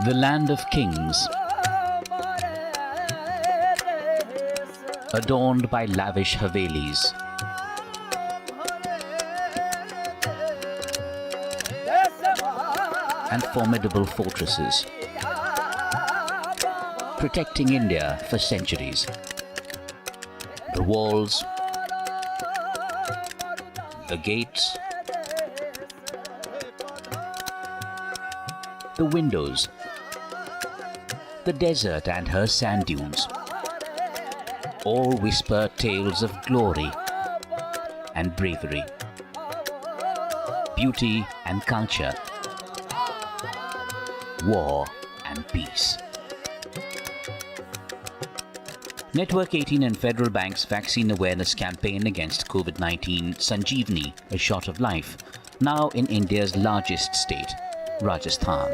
The land of kings, adorned by lavish havelis, and formidable fortresses, protecting India for centuries. The walls, the gates, the windows, the desert and her sand dunes, all whisper tales of glory and bravery, beauty and culture, war and peace. Network 18 and Federal Bank's vaccine awareness campaign against Covid19, Sanjeevani, a shot of life, now in India's largest state, Rajasthan.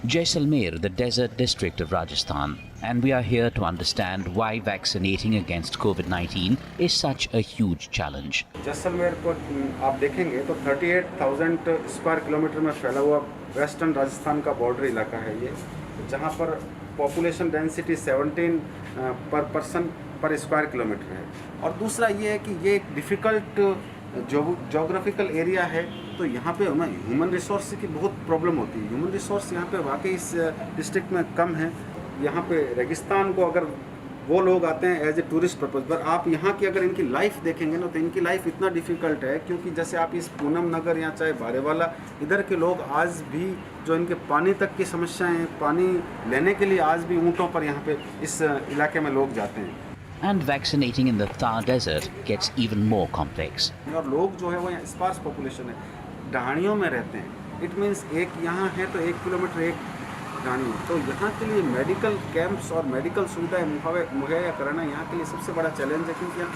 Jaisalmer, the desert district of Rajasthan, and we are here to understand why vaccinating against Covid-19 is such a huge challenge. Jaisalmer को आप देखेंगे तो 38,000 square kilometre में फैला हुआ western Rajasthan का border इलाका है ये, जहाँ पर पॉपुलेशन डेंसिटी 17 पर पर्सन पर स्क्वायर किलोमीटर है। और दूसरा ये है कि ये एक डिफ़िकल्ट जोग्राफिकल एरिया है, तो यहाँ पे हमें ह्यूमन रिसोर्स की बहुत प्रॉब्लम होती है। ह्यूमन रिसोर्स यहाँ पे वाकई इस डिस्ट्रिक्ट में कम है। यहाँ पे रेगिस्तान को अगर वो लोग आते हैं एज ए टूरिस्ट पर्पज़ पर, आप यहाँ की अगर इनकी लाइफ देखेंगे ना तो इनकी लाइफ इतना डिफ़िकल्ट है, क्योंकि जैसे आप इस पूनम नगर या चाहे बारेवाला, इधर के लोग आज भी जो इनके पानी तक की समस्याएँ हैं, पानी लेने के लिए आज भी ऊँटों पर यहाँ पे इस इलाके में लोग जाते हैं। And vaccinating in the Thar desert gets even more complex. और लोग जो है वो यहाँ स्पार्स पॉपुलेशन है, ढाणियों में रहते हैं। इट मीन्स एक यहाँ है तो 1 किलोमीटर एक ढाणी है, तो यहाँ के लिए मेडिकल कैंप्स और मेडिकल सुविधाएं मुहैया कराना यहाँ के लिए सबसे बड़ा चैलेंज है, क्योंकि यहाँ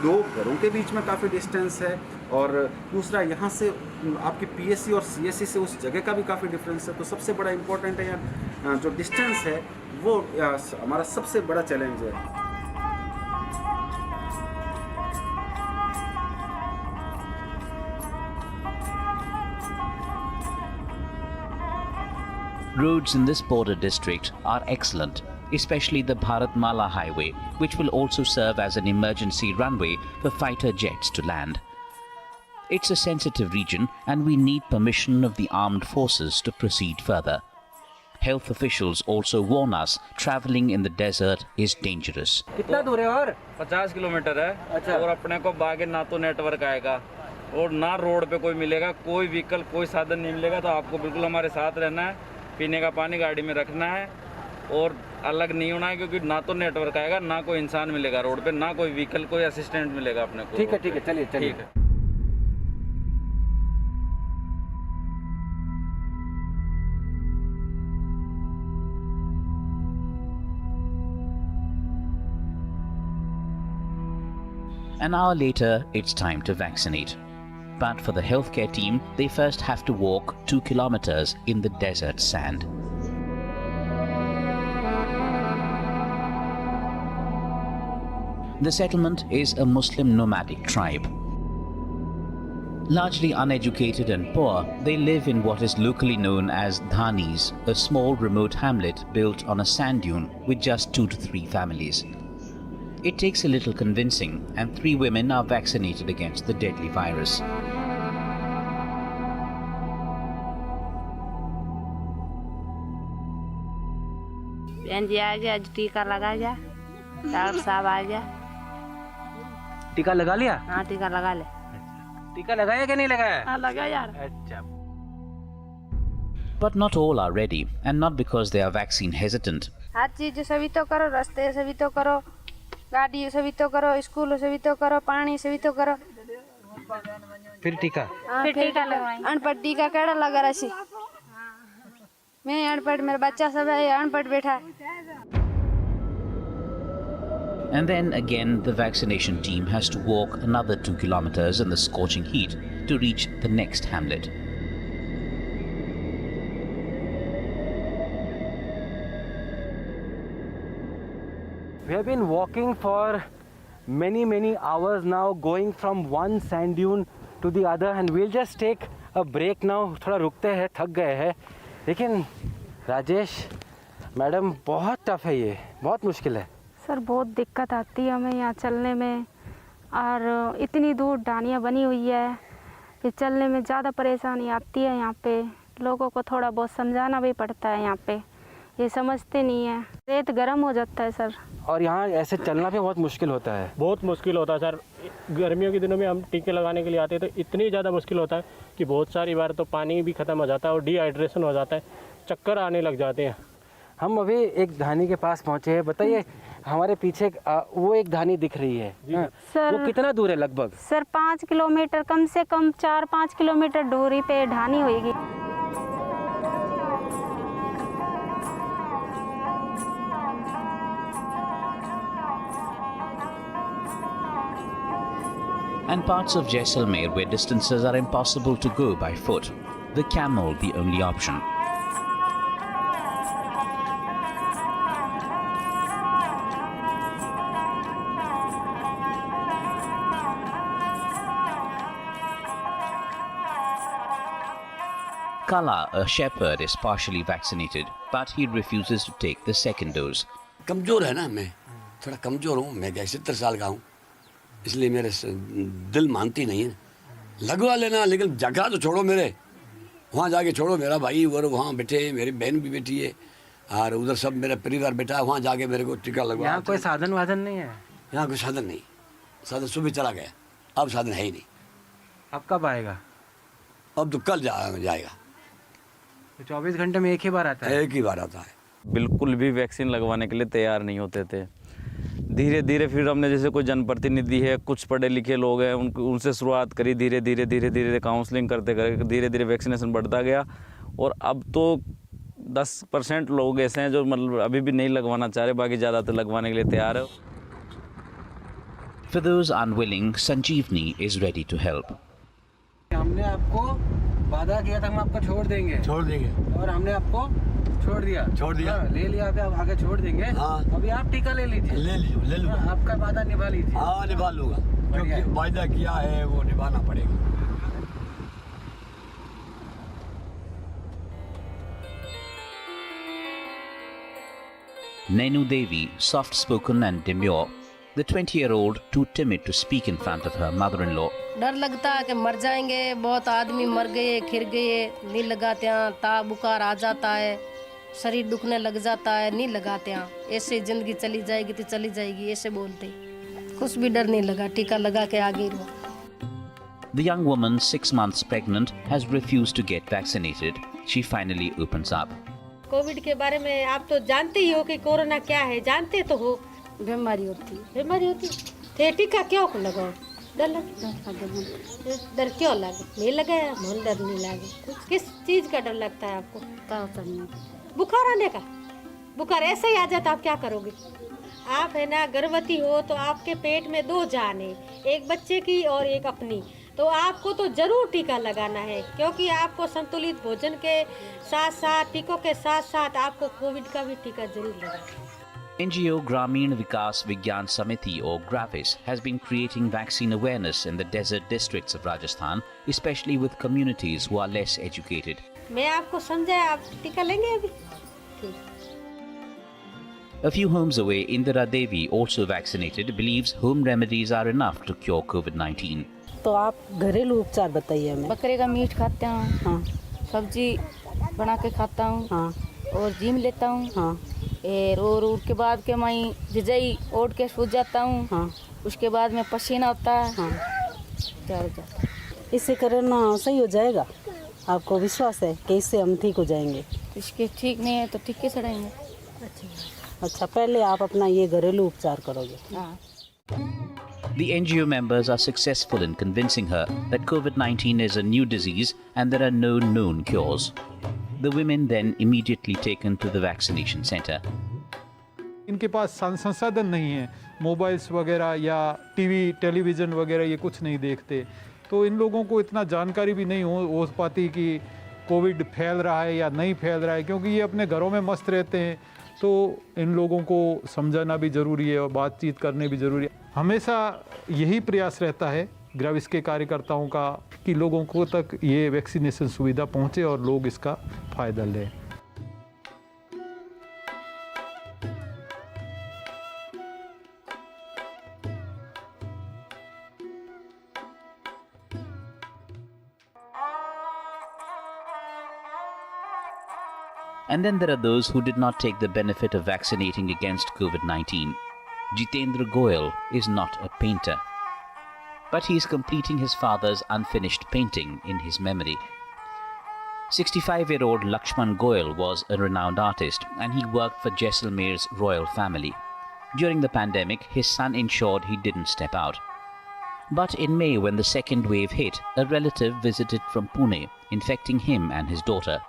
2 घरों के बीच में काफ़ी डिस्टेंस है, और दूसरा यहाँ से आपकी पीएससी और सीएससी से उस जगह का भी काफ़ी डिफरेंस है। तो सबसे बड़ा इम्पोर्टेंट है यहाँ जो डिस्टेंस है वो हमारा सबसे बड़ा चैलेंज है। Roads in this border district are excellent, especially the Bharatmala highway, which will also serve as an emergency runway for fighter jets to land. It's a sensitive region and we need permission of the armed forces to proceed further. Health officials also warn us travelling in the desert is dangerous. कितना दूर है? और 50 kilometre है। अच्छा। और अपने को बागे ना तो नेटवर्क आएगा और ना रोड पे कोई मिलेगा, कोई व्हीकल कोई साधन नहीं मिलेगा, तो आपको बिल्कुल हमारे साथ रहना है। पीने का पानी गाड़ी में रखना है और अलग नहीं होना है, क्योंकि ना तो नेटवर्क आएगा, ना कोई इंसान मिलेगा रोड पे, ना कोई व्हीकल, कोई असिस्टेंट मिलेगा अपने को। ठीक है, चलिए ठीक है। An hour later, it's time to vaccinate. But for the healthcare team, they first have to walk 2 kilometers in the desert sand. The settlement is a Muslim nomadic tribe. Largely uneducated and poor, they live in what is locally known as Dhanis, a small remote hamlet built on a sand dune with just 2 to 3 families. It takes a little convincing, and 3 women are vaccinated against the deadly virus. बहन जी आ गया, आज टीका लगा गया, doctor साहब आ गया। टीका लगा लिया? हाँ, टीका लगा ले। टीका लगाया कि नहीं लगाया? हाँ, लगा यार। अच्छा। But not all are ready, and not because they are vaccine hesitant. हर चीज से भी तो करो, रास्ते से भी तो करो, गाड़ी से भी तो करो, स्कूल से भी तो करो, पानी से भी तो करो। फिर टीका? हाँ, फिर टीका लगवाएं। अनपढ़ टीका केड़ा लगा रही? मैं अनपढ़, मेरा बच्चा सब है अनपढ़ बैठा है। And then again, the vaccination team has to walk another 2 kilometers in the scorching heat to reach the next hamlet. We have been walking for many hours now, going from one sand dune to the other, and we'll just take अब break ना हो, थोड़ा रुकते हैं, थक गए हैं। लेकिन राजेश मैडम बहुत टफ है, ये बहुत मुश्किल है। सर बहुत दिक्कत आती है हमें यहाँ चलने में, और इतनी दूर ढानियाँ बनी हुई है कि चलने में ज़्यादा परेशानी आती है। यहाँ पे लोगों को थोड़ा बहुत समझाना भी पड़ता है, यहाँ पे ये समझते नहीं है। रेत गर्म हो जाता है सर, और यहाँ ऐसे चलना भी बहुत मुश्किल होता है। बहुत मुश्किल होता है सर। गर्मियों के दिनों में हम टीके लगाने के लिए आते हैं तो इतनी ज़्यादा मुश्किल होता है कि बहुत सारी बार तो पानी भी ख़त्म हो जाता है और डिहाइड्रेशन हो जाता है, चक्कर आने लग जाते हैं। हम अभी एक धानी के पास पहुँचे हैं। बताइए, हमारे पीछे वो एक धानी दिख रही है, सर वो कितना दूर है लगभग? सर 5 किलोमीटर, कम से कम 4-5 किलोमीटर दूरी पे ढानी होगी। And parts of Jaisalmer where distances are impossible to go by foot, the camel the only option. Kala, a shepherd, is partially vaccinated, but he refuses to take the second dose. कमज़ोर है ना, मैं थोड़ा कमज़ोर हूँ। मैं 70 साल का हूँ, इसलिए मेरे दिल मानती नहीं है। लगवा लेना, लेकिन जगह तो छोड़ो, मेरे वहाँ जाके छोड़ो। मेरा भाई और वहाँ बैठे, मेरी बहन भी बैठी है, और उधर सब मेरा परिवार बैठा है। वहाँ जाके मेरे को टीका लगवा। यहाँ कोई साधन वाधन नहीं है? यहाँ कोई साधन नहीं, साधन सुबह चला गया, अब साधन है ही नहीं। अब कब आएगा? अब तो कल जाएगा। 24 घंटे में एक ही बार आता है? एक ही बार आता है। बिल्कुल भी वैक्सीन लगवाने के लिए तैयार नहीं होते थे। धीरे धीरे फिर हमने, जैसे कोई जनप्रतिनिधि है, कुछ पढ़े लिखे लोग हैं, उनसे शुरुआत करी। धीरे धीरे काउंसलिंग करते धीरे धीरे वैक्सीनेशन बढ़ता गया, और अब तो 10% लोग ऐसे हैं जो मतलब अभी भी नहीं लगवाना चाह रहे, बाकी ज़्यादातर लगवाने के लिए तैयार है। For those unwilling, Sanjeevani is ready to help. हमने आपको वादा किया था हम आपको छोड़ देंगे, और हमने आपको छोड़ दिया। हाँ, ले लिया, अभी आप आगे छोड़ देंगे। हाँ। अभी आप टीका ले लीजिए। ले लूँगा। हाँ, आपका वादा निभा लीजिए। हाँ, निभा लूँगा, क्योंकि वादा किया है वो निभाना पड़ेगा। Nenu Devi, soft-spoken and demure, the 20-year-old too timid to speak in front of her mother-in-law. डर लगता है कि मर जाएंगे, बहुत आदमी मर गए, खिर गए, नहीं लगाते हैं, ताव बुखार आ जाता है, शरीर दुखने लग जाता है, नहीं लगाते हैं, ऐसे जिंदगी चली जाएगी तो चली जाएगी, ऐसे बोलते। कुछ भी डर नहीं लगा, टीका लगा के आगे रहो। The young woman, 6 months pregnant, has refused to get vaccinated. She finally opens up. Covid के बारे में आप तो जानते ही हो कि कोरोना क्या है, जानते तो हो। बीमारी होती थे, टीका क्यों लगाओ? डर क्यों लगे? नहीं लगाया, मन डर नहीं लगे। किस चीज का डर लगता है आपको? बुखार आने का। बुखार ऐसे ही आ जाता, आप क्या करोगे? आप है ना गर्भवती हो तो आपके पेट में 2 जान है, एक बच्चे की और एक अपनी, तो आपको तो जरूर टीका लगाना है, क्योंकि आपको संतुलित भोजन के साथ साथ, टीकों के साथ साथ आपको कोविड का भी टीका जरूर लगाना। NGO Gramin Vikas Vigyan Samiti, or GRAVIS, has been creating vaccine awareness in the desert districts of Rajasthan, especially with communities who are less educated. मैं आपको समझाया, आप टीका लेंगे अभी? A few homes away, Indira Devi, also vaccinated, believes home remedies are enough to cure COVID-19. तो आप घरेलू उपचार बताइए हमें। बकरे का मीट खाते हूँ, हाँ। सब्जी बना के खाता हूँ, हाँ। और जिम लेता हूँ, हाँ। और उसके बाद के मैं रजाई ओढ़ के सो जाता हूँ, हाँ। उसके बाद में पसीना होता है, हाँ। क्या हो जाता है। इससे कोरोना सही हो जाएगा? आपको विश्वास है कि इससे हम ठीक हो जाएंगे? इसके ठीक नहीं है तो ठीक कैसे रहेंगे? अच्छा, पहले आप अपना ये घरेलू उपचार करोगे? हाँ। The NGO members are successful in convincing her that COVID-19 is a new disease and there are no known cures. The women then immediately taken to the vaccination center. इनके पास संसाधन नहीं है, मोबाइल्स वगैरह या टेलीविज़न वगैरह ये कुछ नहीं देखते, तो इन लोगों को इतना जानकारी भी नहीं हो पाती कि कोविड फैल रहा है या नहीं फैल रहा है, क्योंकि ये अपने घरों में मस्त रहते हैं। तो इन लोगों को समझाना भी ज़रूरी है और बातचीत करने भी ज़रूरी है। हमेशा यही प्रयास रहता है ग्रेविस के कार्यकर्ताओं का कि लोगों को तक ये वैक्सीनेशन सुविधा पहुँचे और लोग इसका फ़ायदा लें। And then there are those who did not take the benefit of vaccinating against Covid-19. Jitendra Goyal is not a painter, but he is completing his father's unfinished painting in his memory. 65-year-old Lakshman Goyal was a renowned artist and he worked for Jaisalmer's royal family. During the pandemic, his son ensured he didn't step out. But in May, when the second wave hit, a relative visited from Pune, infecting him and his daughter.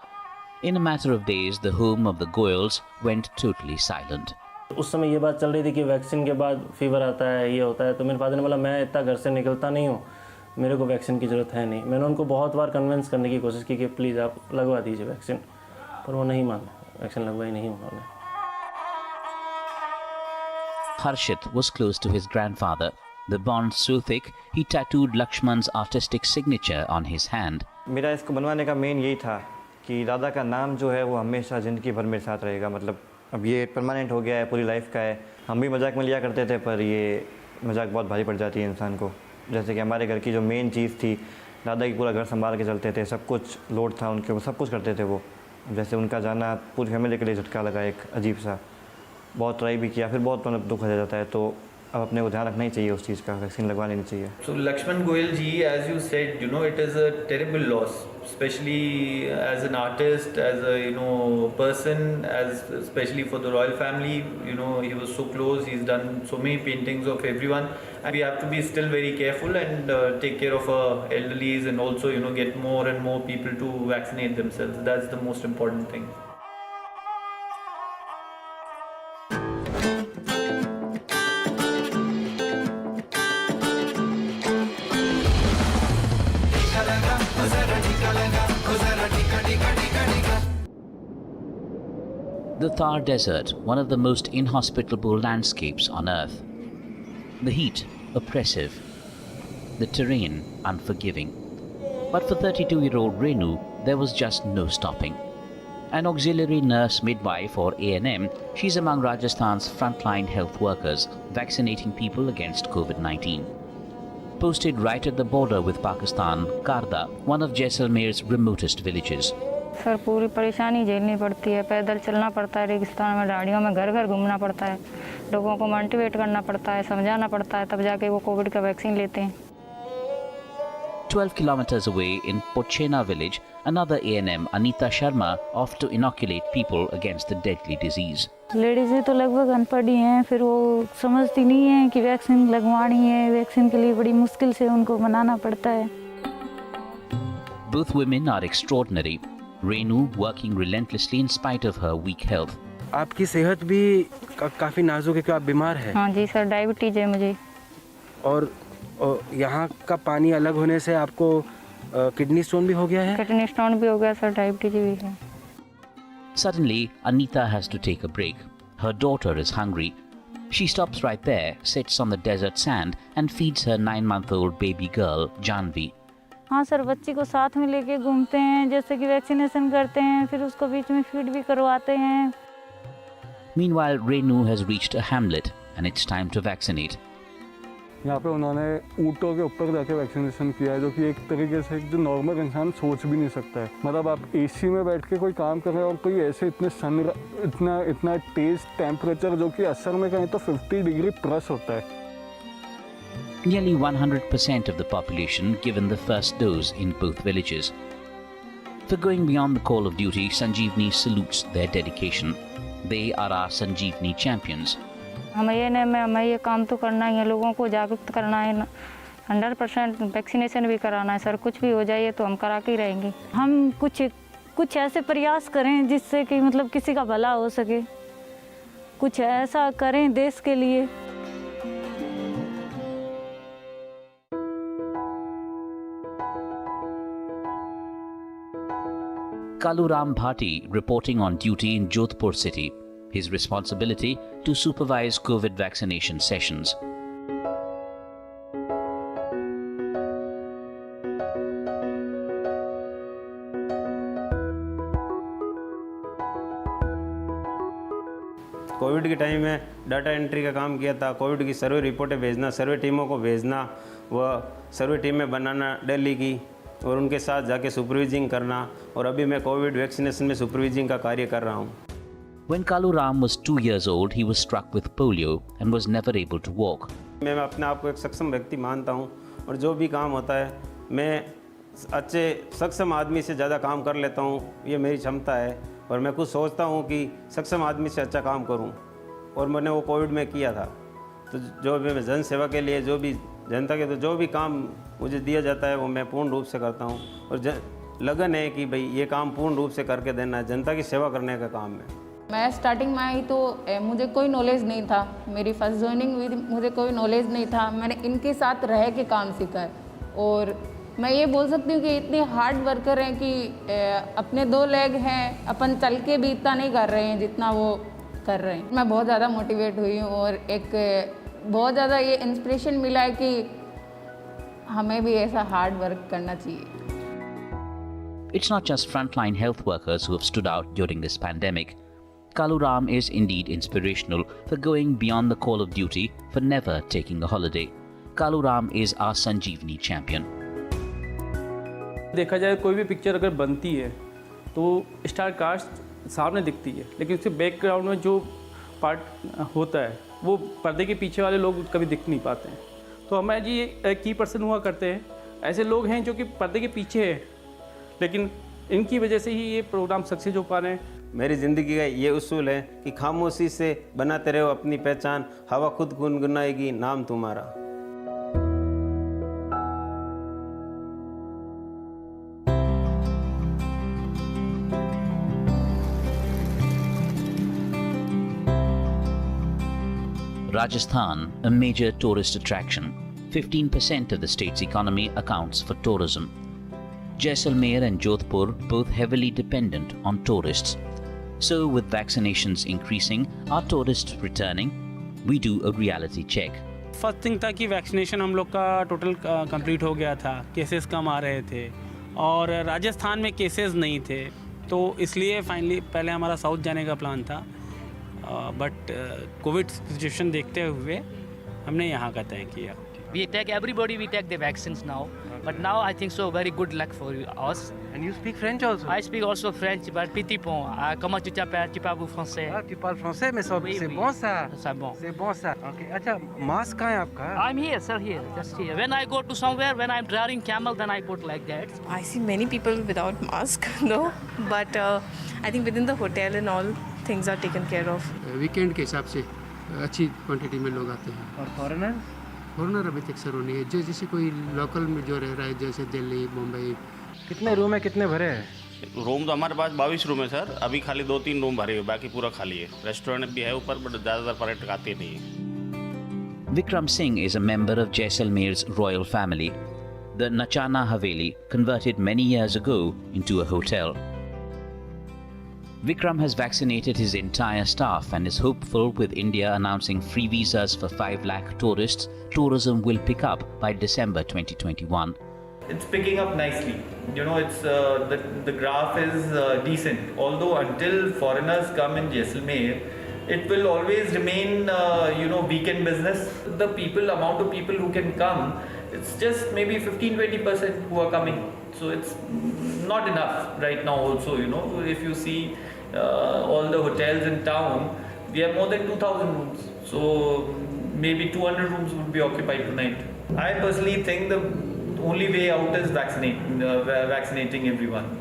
In a matter of days, the home of the Goyals went totally silent. उस समय ये बात चल रही थी कि vaccine के बाद फीवर आता है, ये होता है, तो मेरे फादर ने बोला मैं इतना घर से निकलता नहीं हूँ, मेरे को वैक्सीन की ज़रूरत है नहीं। मैंने उनको बहुत बार कन्विंस करने की कोशिश की कि प्लीज़ आप लगवा दीजिए वैक्सीन, पर वो नहीं माने, वैक्सीन लगवाई नहीं उन्होंने। Harshit was close to his grandfather. The bond so thick, he tattooed Lakshman's artistic signature on his hand. मेरा इसको बनवाने का मेन यही था कि दादा का नाम जो है वो हमेशा ज़िंदगी भर मेरे साथ रहेगा। मतलब अब ये परमानेंट हो गया है, पूरी लाइफ का है। हम भी मजाक में लिया करते थे, पर ये मजाक बहुत भारी पड़ जाती है इंसान को। जैसे कि हमारे घर की जो मेन चीज़ थी, दादा की पूरा घर संभाल के चलते थे, सब कुछ लोड था उनके, वो सब कुछ करते थे वो। जैसे उनका जाना पूरी फैमिली के लिए झटका लगा, एक अजीब सा। बहुत ट्राई भी किया, फिर बहुत मतलब दुख हो जाता है, तो अब अपने को ध्यान रखना ही चाहिए उस चीज़ का, वैक्सीन लगवा लेनी चाहिए। So Lakshman Goyal ji, as you said, it is a terrible loss, especially as an artist, as a person, as especially for the royal family. He was so close. He's done so many paintings of everyone, and we have to be still very careful and take care of our elderlies, and also get more and more people to vaccinate themselves. That's the most important thing. The Thar Desert, one of the most inhospitable landscapes on Earth. The heat, oppressive. The terrain, unforgiving. But for 32-year-old Renu, there was just no stopping. An auxiliary nurse midwife or A&M, she's among Rajasthan's frontline health workers, vaccinating people against COVID-19. Posted right at the border with Pakistan, Karda, one of Jaisalmer's remotest villages. Sir पूरी परेशानी झेलनी पड़ती है, पैदल चलना पड़ता है, रेगिस्तान में गाड़ियों में घर घर घूमना पड़ता है, लोगों को मोटिवेट करना पड़ता है, समझाना पड़ता है, तब जाके वो कोविड का वैक्सीन लेते हैं। 12 kilometers away in Pochena village, another A&M, Anita Sharma, off to inoculate people against the deadly disease. लेडीज़ें तो लगभग अनपढ़ ही हैं, फिर वो समझती नहीं हैं कि वैक्सीन लगवानी है, वैक्सीन के लिए बड़ी मुश्किल से उनको मनाना पड़ता है। Both women are extraordinary. Renu working relentlessly in spite of her weak health. आपकी सेहत भी काफ़ी नाजुक है, कि आप बीमार हैं? हाँ जी सर, डायबिटीज है मुझे। और यहाँ का पानी अलग होने से आपको किडनी स्टोन भी हो गया है? किडनी स्टोन भी हो गया सर, डायबिटीज भी है। Suddenly, Anita has to take a break. Her daughter is hungry. She stops right there, sits on the desert sand and feeds her 9-month-old baby girl, Janvi. हाँ sir, बच्ची को साथ में लेके घूमते हैं, जैसे कि वैक्सीनेशन करते हैं, फिर उसको बीच में फीड भी करवाते हैं। Meanwhile, Renu has reached a hamlet and it's time to vaccinate. यहाँ पे उन्होंने ऊँटों के ऊपर जाके वैक्सीनेशन किया है, जो कि एक तरीके से जो नॉर्मल इंसान सोच भी नहीं सकता है। मतलब आप एसी में बैठ के कोई काम कर रहे हो और कोई ऐसे इतना तेज टेम्परेचर, जो कि असर में कहीं तो 50 डिग्री प्लस होता है। Nearly 100% of the population given the first dose in both villages. For going beyond the call of duty, Sanjeevani salutes their dedication. They are our Sanjeevani champions. हमें ये काम तो करना ही है, लोगों को जागरूक करना है, 100% वैक्सीनेशन भी कराना है सर। कुछ भी हो जाए तो हम करा के ही रहेंगे। हम कुछ ऐसे प्रयास करें जिससे कि मतलब किसी का भला हो सके, कुछ ऐसा करें देश के लिए। Kaluram Bhati reporting on duty in Jodhpur city. His responsibility to supervise COVID vaccination sessions. Covid के टाइम में डाटा एंट्री का काम किया था, कोविड की सर्वे रिपोर्टें भेजना, सर्वे टीमों को भेजना, व सर्वे टीमें बनाना दिल्ली की और उनके साथ जाके सुपरवाइजिंग करना, और अभी मैं कोविड वैक्सीनेशन में सुपरवाइजिंग का कार्य कर रहा हूँ। When Kalu Ram was 2 years old, he was struck with polio and was never able to walk. मैं अपने आप को एक सक्षम व्यक्ति मानता हूँ और जो भी काम होता है मैं अच्छे सक्षम आदमी से ज़्यादा काम कर लेता हूँ, ये मेरी क्षमता है और मैं खुद सोचता हूँ कि सक्षम आदमी से अच्छा काम करूँ, और मैंने वो कोविड में किया था। तो जो भी मैं जन सेवा के लिए जो भी जनता के तो जो भी काम मुझे दिया जाता है वो मैं पूर्ण रूप से करता हूँ, और लगन है कि भाई ये काम पूर्ण रूप से करके देना है, जनता की सेवा करने का काम है। मैं स्टार्टिंग में आई तो मुझे कोई नॉलेज नहीं था, मेरी फर्स्ट ज्वाइनिंग हुई थी, मुझे कोई नॉलेज नहीं था। मैंने इनके साथ रह के काम सीखा है और मैं ये बोल सकती हूँ कि इतने हार्ड वर्कर हैं कि अपने 2 लेग हैं, अपन चल के भी इतना नहीं कर रहे हैं जितना वो कर रहे हैं। मैं बहुत ज़्यादा मोटिवेट हुई हूँ और एक बहुत ज़्यादा ये इंस्पिरेशन मिला है कि हमें भी ऐसा हार्ड वर्क करना चाहिए। It's not just frontline health workers who have stood out during this pandemic. Kalu Ram is indeed inspirational for going beyond the call of duty, for never taking a holiday. Kalu Ram is our Sanjeevani champion. देखा जाए कोई भी picture अगर बनती है तो star cast सामने दिखती है, लेकिन उसके बैकग्राउंड में जो पार्ट होता है वो पर्दे के पीछे वाले लोग कभी दिख नहीं पाते हैं। तो हमें जी की पर्सन हुआ करते हैं, ऐसे लोग हैं जो कि पर्दे के पीछे हैं, लेकिन इनकी वजह से ही ये प्रोग्राम सक्सेस हो पा रहे हैं। मेरी ज़िंदगी का ये उसूल है कि खामोशी से बनाते रहो अपनी पहचान, हवा खुद गुनगुनाएगी नाम तुम्हारा। Rajasthan, a major tourist attraction. 15% of the state's economy accounts for tourism. Jaisalmer and Jodhpur both heavily dependent on tourists. So with vaccinations increasing, are tourists returning? We do a reality check. First thing था कि vaccination हम लोग का total complete हो गया था, cases कम आ रहे थे और राजस्थान में केसेस नहीं थे, तो इसलिए फाइनली पहले हमारा साउथ जाने का प्लान था, बट कोविड सिचुएशन देखते हुए हमने यहाँ का तय किया। We take everybody, we take the vaccines now, but now I think so very good luck for us. And you speak French also? I speak also French, but petit peu. Comment tu t'appelles? Tu parles français? Ah, tu parles français, mais c'est bon ça. C'est bon. C'est bon ça. Okay. अच्छा, mask कहाँ है आपका? I'm here, sir, here, just here. When I go to somewhere, when I'm driving camel, then I put like that. I see many people without mask, no, but I think within the hotel and all things are taken care of. Weekend के हिसाब से अच्छी quantity में लोग आते हैं। और foreigner? Foreigner अभी तक शुरू नहीं है, जो जैसे कोई लोकल में जो रह रहा है, जैसे दिल्ली, मुंबई। कितने रूम है, कितने भरे हैं? रूम तो हमारे पास 22 रूम है सर, अभी खाली 2-3 रूम भरे हुए, बाकी पूरा खाली है। रेस्टोरेंट भी है ऊपर, बट ज़्यादातर पर्यटक आते नहीं है। Vikram Singh is a member of Jaisalmer's royal family. The Nachana Haveli, converted many years ago into a hotel. Vikram has vaccinated his entire staff and is hopeful with India announcing free visas for 5 lakh tourists. Tourism will pick up by December 2021. It's picking up nicely. You know, it's the graph is decent. Although until foreigners come in Jaisalmer, it will always remain weekend business. The amount of people who can come, it's just maybe 15-20% who are coming. So it's not enough right now also, if you see all the hotels in town, we have more than 2,000 rooms. So maybe 200 rooms would be occupied tonight. I personally think the only way out is vaccinating everyone.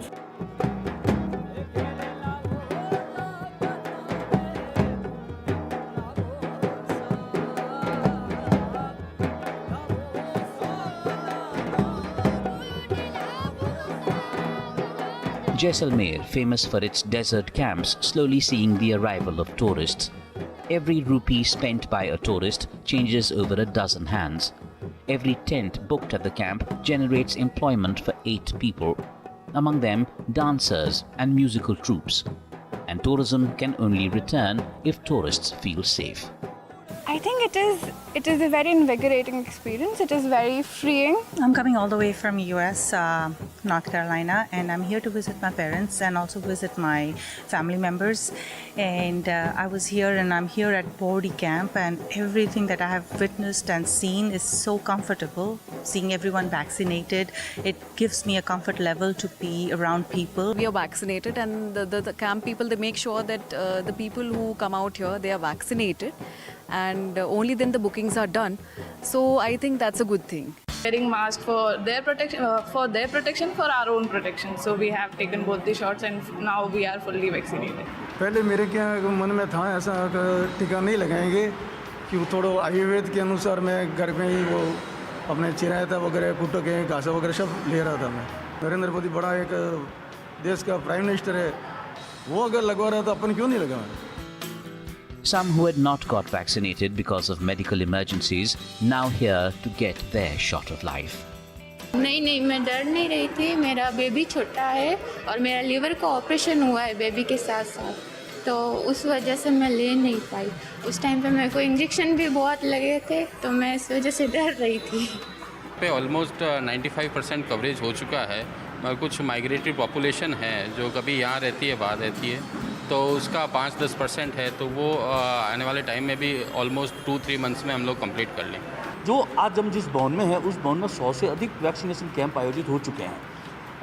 Jaisalmer, famous for its desert camps, slowly seeing the arrival of tourists. Every rupee spent by a tourist changes over a dozen hands. Every tent booked at the camp generates employment for 8 people, among them dancers and musical troops. And tourism can only return if tourists feel safe. I think it is a very invigorating experience. It is very freeing. I'm coming all the way from US, North Carolina, and I'm here to visit my parents and also visit my family members. And I was here and I'm here at Bordy Camp, and everything that I have witnessed and seen is so comfortable. Seeing everyone vaccinated, it gives me a comfort level to be around people. We are vaccinated, and the camp people, they make sure that the people who come out here, they are vaccinated, and only then the bookings are done. So I think that's a good thing. Wearing mask for their protection, for our own protection. So we have taken both the shots and now we are fully vaccinated. पहले मेरे क्या मन में था ऐसा टीका नहीं लगाएंगे, कि थोड़ा आयुर्वेद के अनुसार मैं घर में ही वो अपने चिरायता वगैरह कुट्टो के घासा वगैरह सब ले रहा था। मैं नरेंद्र मोदी बड़ा एक देश का प्राइम मिनिस्टर है, वो अगर लगवा रहा था अपन क्यों नहीं लगा। Some who had not got vaccinated because of medical emergencies now here to get their shot of life. नहीं मैं डर नहीं रही थी। मेरा बेबी छोटा है और मेरा लीवर का ऑपरेशन हुआ है बेबी के साथ साथ, तो उस वजह से मैं ले नहीं पाई। उस टाइम पे मेरे को इंजेक्शन भी बहुत लगे थे, तो मैं इस वजह से डर रही थी। पे ऑलमोस्ट 95% कवरेज हो चुका है, और कुछ माइग्रेटरी पॉपुलेशन है जो कभी यहाँ रहती है बाहर रहती है, तो उसका 5-10% है, तो वो आने वाले टाइम में भी ऑलमोस्ट 2-3 मंथ्स में हम लोग कंप्लीट कर लें। जो आज हम जिस भवन में हैं उस भवन में 100 से अधिक वैक्सीनेशन कैंप आयोजित हो चुके हैं,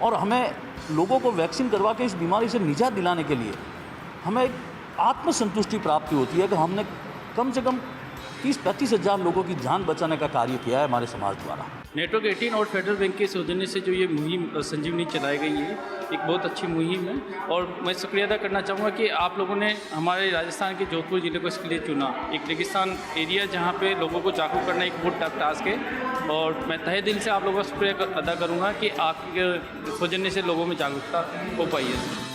और हमें लोगों को वैक्सीन करवा के इस बीमारी से निजात दिलाने के लिए हमें आत्मसंतुष्टि प्राप्ति होती है कि हमने कम से कम 30-35 हज़ार लोगों की जान बचाने का कार्य किया है हमारे समाज द्वारा। नेटवर्क 18 और फेडरल बैंक के सौजन्य से जो ये मुहिम संजीवनी चलाई गई है, एक बहुत अच्छी मुहिम है, और मैं शुक्रिया अदा करना चाहूँगा कि आप लोगों ने हमारे राजस्थान के जोधपुर ज़िले को इसके लिए चुना। एक रेगिस्तान एरिया जहाँ पे लोगों को जागरूक करना एक बहुत टफ टास्क है, और मैं तहे दिल से आप लोगों का शुक्रिया अदा करूँगा कि आपके सौजन्य से लोगों में जागरूकता हो पाई है।